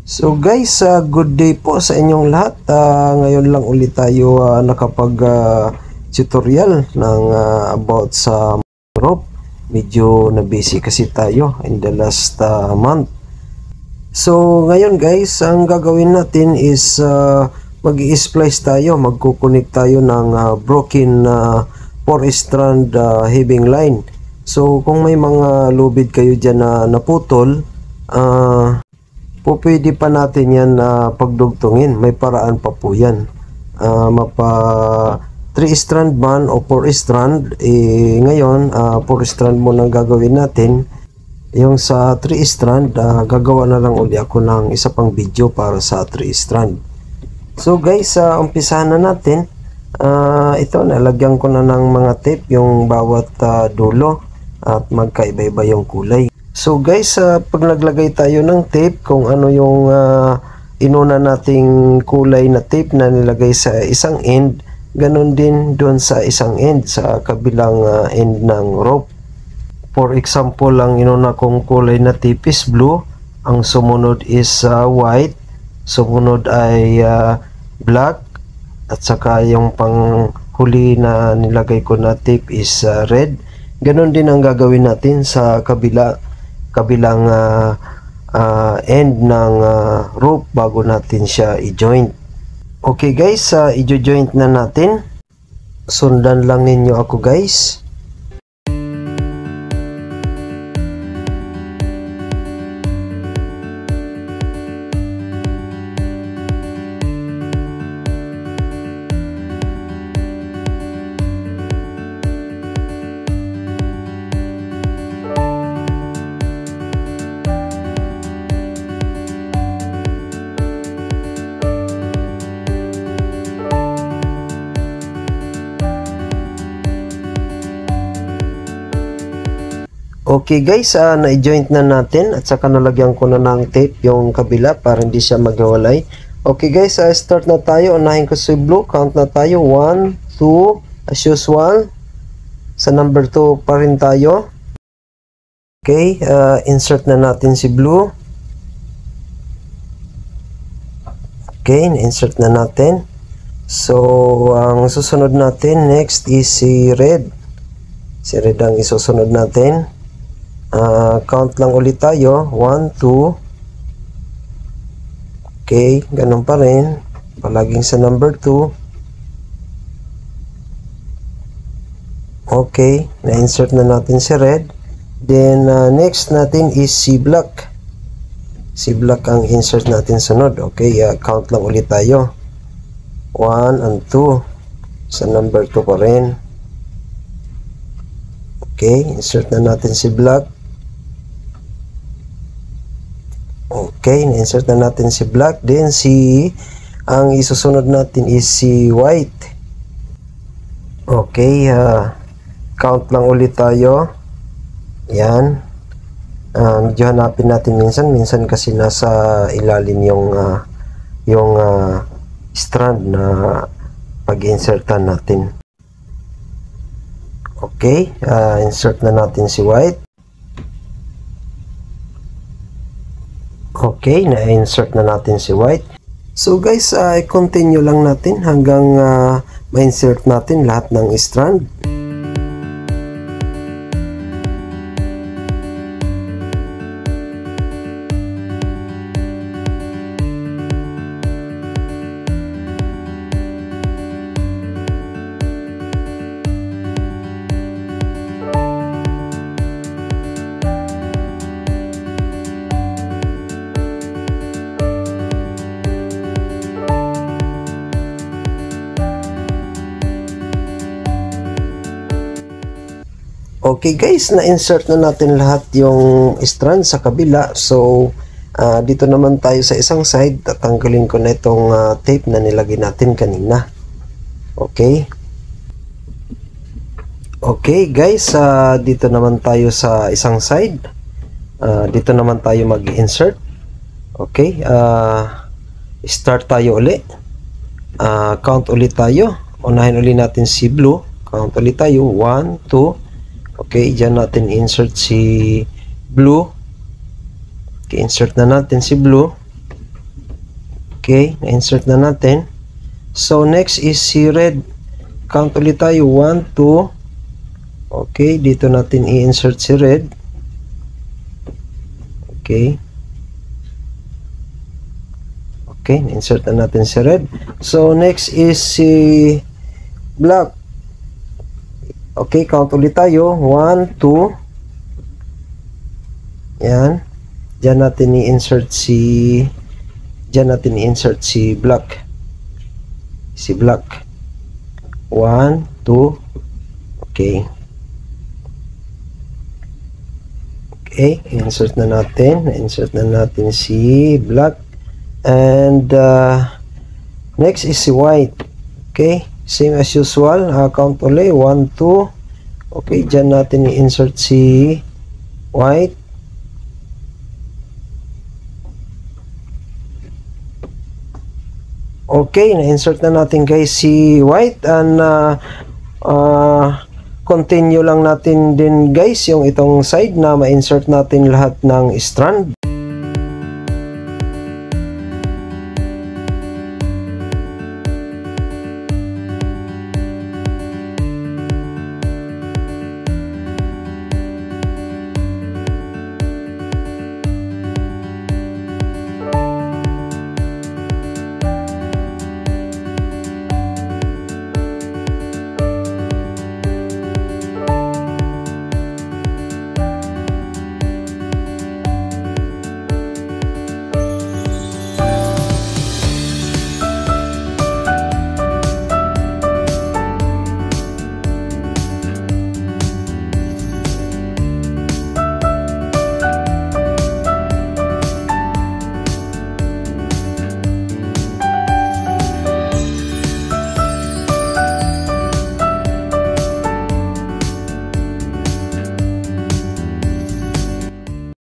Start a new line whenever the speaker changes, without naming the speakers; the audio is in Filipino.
So guys, good day po sa inyong lahat. Ngayon lang ulit tayo nakapag tutorial ng about sa rope. Medyo na busy kasi tayo in the last month. So ngayon guys, ang gagawin natin is mag-i-splice tayo, magkukunik tayo ng broken 4-strand heaving line. So kung may mga lubid kayo dyan na naputol, po pwede pa natin yan pagdugtungin. May paraan pa po yan. Mapa 3-strand man o 4-strand, ngayon 4-strand muna gagawin natin. Yung sa 3-strand, gagawa na lang uli ako ng isa pang video para sa 3-strand. So guys, umpisahan na natin. Ito, nalagyan ko na ng mga tape yung bawat dulo at magkaiba-iba yung kulay. So guys, pag naglagay tayo ng tape, kung ano yung inuna nating kulay na tape na nilagay sa isang end, ganun din doon sa isang end, sa kabilang end ng rope. For example, ang inuna kong kulay na tape is blue, ang sumunod is white, sumunod ay black, at saka yung panghuli na nilagay ko na tape is red. Ganun din ang gagawin natin sa kabilang end ng rope bago natin siya i-joint. Okay guys, i-joint na natin. Sundan lang ninyo ako guys. Okay guys, na-joint na natin at saka nalagyan ko na ng tape yung kabila para hindi siya maghiwalay. Okay guys, start na tayo. Unahin ko si blue. Count na tayo. 1, 2, as usual. Sa number 2 pa rin tayo. Okay, insert na natin si blue. Okay, na-insert na natin. So, ang susunod natin next is si red. Si red ang isusunod natin. Count lang ulit tayo. 1, 2. Okay, ganun pa rin. Palaging sa number 2. Okay, na-insert na natin si red. Then, next natin is si black. Si black ang insert natin sunod. Okay, count lang ulit tayo. 1 and 2. Sa number 2 pa rin. Okay, insert na natin si black. Okay, na-insert na natin si black. Then ang isusunod natin is si white. Okay, count lang ulit tayo. Yan. Medyo hanapin natin minsan kasi nasa ilalim yung strand na pag-insertan natin. Okay, insert na natin si white. Okay, na-insert na natin si white. So guys, i-continue lang natin hanggang ma-insert natin lahat ng strand. Okay guys, na-insert na natin lahat yung strand sa kabila. So, dito naman tayo sa isang side. Tatanggalin ko na itong tape na nilagay natin kanina. Okay. Okay guys, dito naman tayo sa isang side. Dito naman tayo mag-insert. Okay. Start tayo ulit. Count ulit tayo. Unahin ulit natin si blue. Count ulit tayo. 1, 2. Okay, dyan natin insert si blue. Okay, insert na natin si blue. Okay, na-insert na natin. So, next is si red. Count ulit tayo. 1, 2. Okay, dito natin i-insert si red. Okay. Okay, na-insert na natin si red. So, next is si black. Okay, count ulit tayo. 1, 2. Yan. Diyan natin i-insert si black. Si black. 1, 2. Okay. Okay, insert na natin. Insert na natin si black. And next is si white. Okay, same as usual. Count ulit. 1, 2. Okay, dyan natin i-insert si white. Okay, na-insert na natin guys si white, and continue lang natin din guys yung itong side na ma-insert natin lahat ng strand.